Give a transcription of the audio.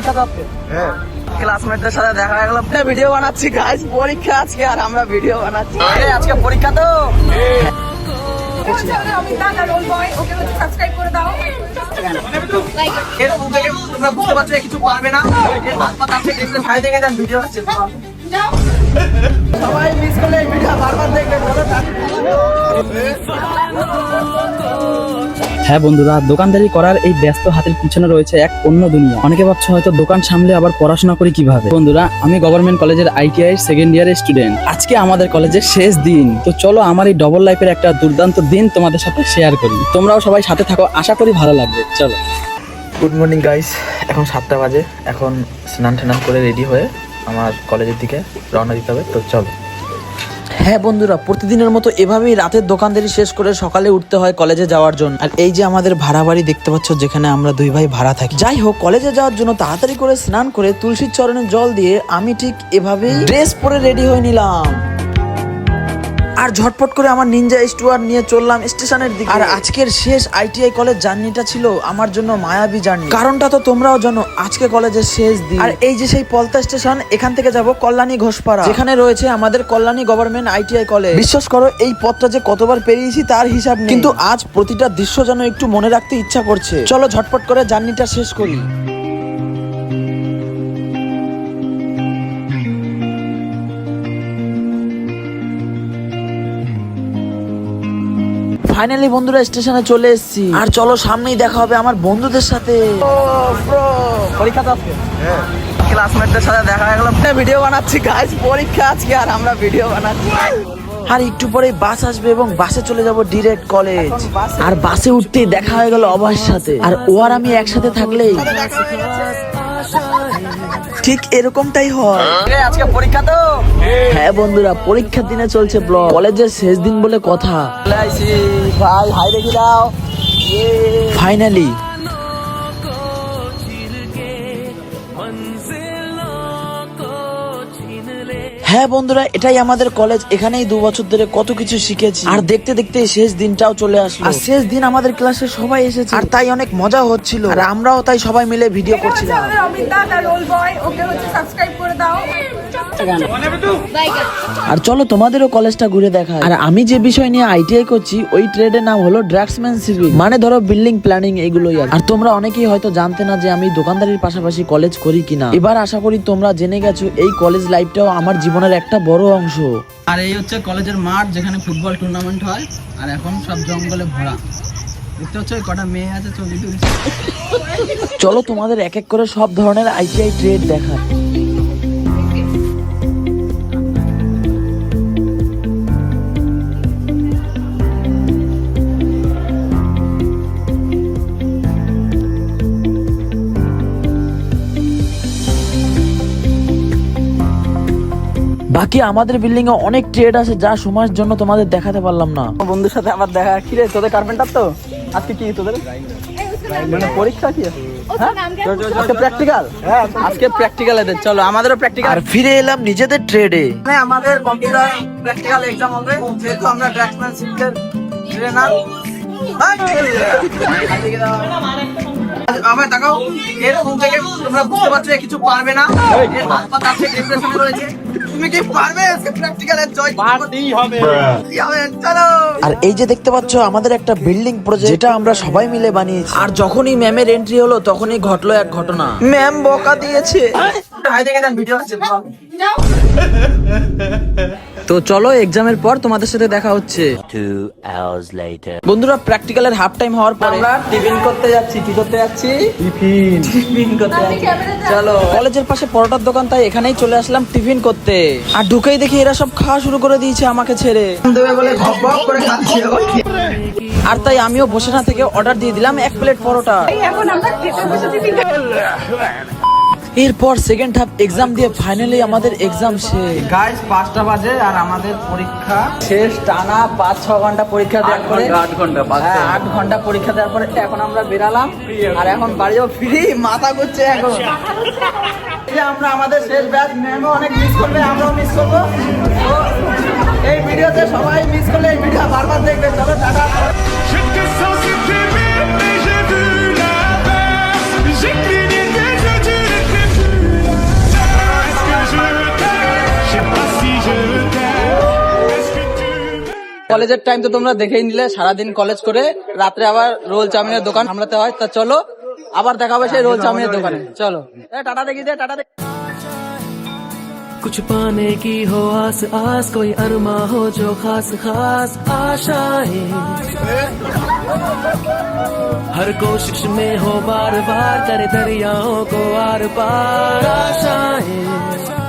পরীক্ষা তো হ্যাঁ ক্লাসমেটদের সাথে দেখা হয়ে গেল ভিডিও বানাচ্ছি গাইস পরীক্ষা আজকে আর আমরা ভিডিও বানাচ্ছি আজকে পরীক্ষা তো বুঝতে পারছো কিছু পারবে না ভিডিও হচ্ছে সবাই মিস করলে ভিডিও বারবার দেখবে হ্যাঁ বন্ধুরা, দোকানদারি করার এই ব্যস্ত হাতের পিছনে রয়েছে এক অন্য দুনিয়া। অনেকে ভাবছে হয়তো দোকান সামলে আবার পড়াশোনা করি কিভাবে। বন্ধুরা, আমি গভর্নমেন্ট কলেজের ITI সেকেন্ড ইয়ারের স্টুডেন্ট। আজকে আমাদের কলেজের শেষ দিন। তো চলো আমার এই ডবল লাইফের একটা দুর্দান্ত দিন তোমাদের সাথে শেয়ার করি। তোমরাও সবাই সাথে থাকো, আশা করি ভালো লাগবে। চলো। গুড মর্নিং গাইস, এখন 7টা বাজে। এখন স্নান টান করে রেডি হয়ে আমার কলেজের দিকে রওনা দিতে হবে। তো চলো। হ্যাঁ বন্ধুরা, প্রতিদিনের মতো এভাবেই রাতের দোকানদারি শেষ করে সকালে উঠতে হয় কলেজে যাওয়ার জন্য। আর এই যে আমাদের ভাড়া বাড়ি দেখতে পাচ্ছ, যেখানে আমরা দুই ভাই ভাড়া থাকি। যাই হোক, কলেজে যাওয়ার জন্য তাড়াতাড়ি করে স্নান করে তুলসীর চরণে জল দিয়ে আমি ঠিক এভাবেই ড্রেস পরে রেডি হয়ে নিলাম আর ঝটপট করে আমার নিনজা স্টুয়ার নিয়ে চললাম স্টেশনের দিকে। আর আজকের শেষ ITI কলেজ জার্নিটা ছিল আমার জন্য মায়াবী জার্নি। কারণটা তো তোমরাও জানো, আজকে কলেজের শেষ দিন। আর এই যে সেই পলতা স্টেশন, এখান থেকে যাব কল্যাণী ঘোষপাড়া, যেখানে রয়েছে আমাদের কল্যাণী গভর্নমেন্ট ITI কলেজ। বিশ্বাস করো, এই পথটা যে কতবার পেরিয়েছি তার হিসাব নেই, কিন্তু আজ প্রতিটা দৃশ্য যেন একটু মনে রাখতে ইচ্ছা করছে। চলো ঝটপট করে জার্নিটা শেষ করি। ফাইনালি বন্ধুরা স্টেশনে চলে এসেছি। আর চলো সামনেই দেখা হবে আমার বন্ধুদের সাথে। পরীক্ষা তো ক্লাসমেটদের সাথে দেখা হয়ে গেল ভিডিও বানাচ্ছি গাইস পরীক্ষা আজকে আর আমরা ভিডিও বানাচ্ছি। আর একটু পরে বাস আসবে এবং বাসে চলে যাব ডিরেক্ট কলেজ। আর বাসে উঠতেই দেখা হয়ে গেল অভয়ের সাথে। আর ও আর আমি একসাথে থাকলেই ঠিক এরকমটাই হয়। আজকে পরীক্ষা তো হ্যাঁ বন্ধুরা, পরীক্ষার দিনে চলছে ব্লগ। কলেজের শেষ দিন বলে কথা। ভাই হাই দেখি দাও। ফাইনালি হ্যাঁ বন্ধুরা, এটাই আমাদের কলেজ। এখানেই 2 বছর ধরে কত কিছু শিখেছি। আর দেখতে দেখতে শেষ দিনটাও চলে আসলো। আর শেষ দিন আমাদের ক্লাসে সবাই এসেছে, আর তাই অনেক মজা হচ্ছিল। আর আমরাও তাই সবাই মিলে ভিডিও করছিলাম। আর চলো তোমাদেরও কলেজটা ঘুরে দেখা। আর আমি যে বিষয় নিয়ে ITI করছি, ওই ট্রেডের নাম হলো ড্রাফটসম্যানশিপ, মানে ধরো বিল্ডিং প্ল্যানিং এইগুলোই। আর তোমরা অনেকেই হয়তো জানতে না যে আমি দোকানদারির পাশাপাশি কলেজ করি কিনা। এবার আশা করি তোমরা জেনে গেছো। এই কলেজ লাইফটাও আমার জীবনের একটা বড় অংশ। আর এই হচ্ছে কলেজের মাঠ, যেখানে ফুটবল টুর্নামেন্ট হয়। আর এখন সব জঙ্গলে ভরা। দেখতে হচ্ছে কটা মেয়ে আছে ছবি তুলছে। চলো তোমাদের এক এক করে সব ধরনের ITI ট্রেড দেখা। বাকি আমাদের বিল্ডিং এ অনেক ট্রেড আছে, যা সময়ের জন্য তোমাদের দেখাতে পারলাম না। বন্ধুর সাথে আমার দেখা। কি রে তোদের কার্পেন্টার তো আজকে কি তোদের মানে পরীক্ষা কি আজকে প্র্যাকটিক্যাল? আজকে প্র্যাকটিক্যাল এদের। চলো আমাদেরও প্র্যাকটিক্যাল। আর ফিরে এলাম নিজেদের ট্রেডে। আমাদের কম্পিউটার প্র্যাকটিক্যাল এক্সাম হবে, যেহেতু আমরা ড্রাফটসম্যানশিপের ট্রেনার। আমার দেখাও এরকম থেকে তোমরা বুঝতে পারছো কিছু পারবে না। এর হাত পা কাছে ডিপ্রেশনে রয়েছে। তুমি কি পারবে আজকে প্র্যাকটিক্যালের জয় পারতেই হবে। চলো। আর এই যে দেখতে পাচ্ছ আমাদের একটা বিল্ডিং প্রজেক্ট, যেটা আমরা সবাই মিলে বানিয়েছি। আর যখনই ম্যামের এন্ট্রি হলো, তখনই ঘটলো এক ঘটনা। ম্যাম বকা দিয়েছে। হাই দেখে দেন ভিডিও আছে। তো চলো, এক্সামের পর তোমাদের সাথে দেখা হচ্ছে। 2 hours later. বন্ধুরা, প্র্যাকটিক্যালের হাফ টাইম হওয়ার পরে আমরা টিফিন করতে যাচ্ছি। কি করতে যাচ্ছি? টিফিন করতে যাচ্ছি। চলো। কলেজের পাশে পরোটার দোকান, তাই এখানেই চলে আসলাম টিফিন করতে। আর ঢুকেই দেখি এরা সব খাওয়া শুরু করে দিয়েছে আমাকে ছেড়ে। দেবে বলে ভক ভক করে খাচ্ছি। আর তাই আমিও বসে না থেকে অর্ডার দিয়ে দিলাম 1 প্লেট পরোটা। এখন আমরা খেতে বসেছি। এরপর সেকেন্ড হাফ এক্সাম দিয়ে ফাইনালি আমাদের এক্সাম শেষ। গাইস 5টা বাজে আর আমাদের পরীক্ষা শেষ। টানা 5-6 ঘন্টা পরীক্ষা দেওয়ার পরে 8 ঘন্টা পরীক্ষা দেওয়ার পরে এখন আমরা বেরালাম। আর এখন বাড়িও ফ্রি, মাথা ঘুরছে এখন। আমরা আমাদের শেষ ব্যাচ, ম্যামও অনেক মিস করবে, আমরাও মিস করবো। এই ভিডিওতে সবাই মিস করলে এই ভিডিও বারবার দেখবে। চলো tata. J'ai cligné des yeux, tu কলেজের টাইম তো তোমরা দেখেই নিলে, সারাদিন কলেজ করে রাত্রে আবার রোল চাউমিনের দোকান সামলাতে হয়। তা চলো আবার দেখা হবে সেই রোল চাউমিনের দোকানে। চলো টাটা দেখি দে, টাটা দেখি। कुछ पाने की हो आस आस, कोई अरमा हो जो खास खास आशाएं, हर कोशिश में हो बार बार, करे दरियाओं को आर पार आशाएं।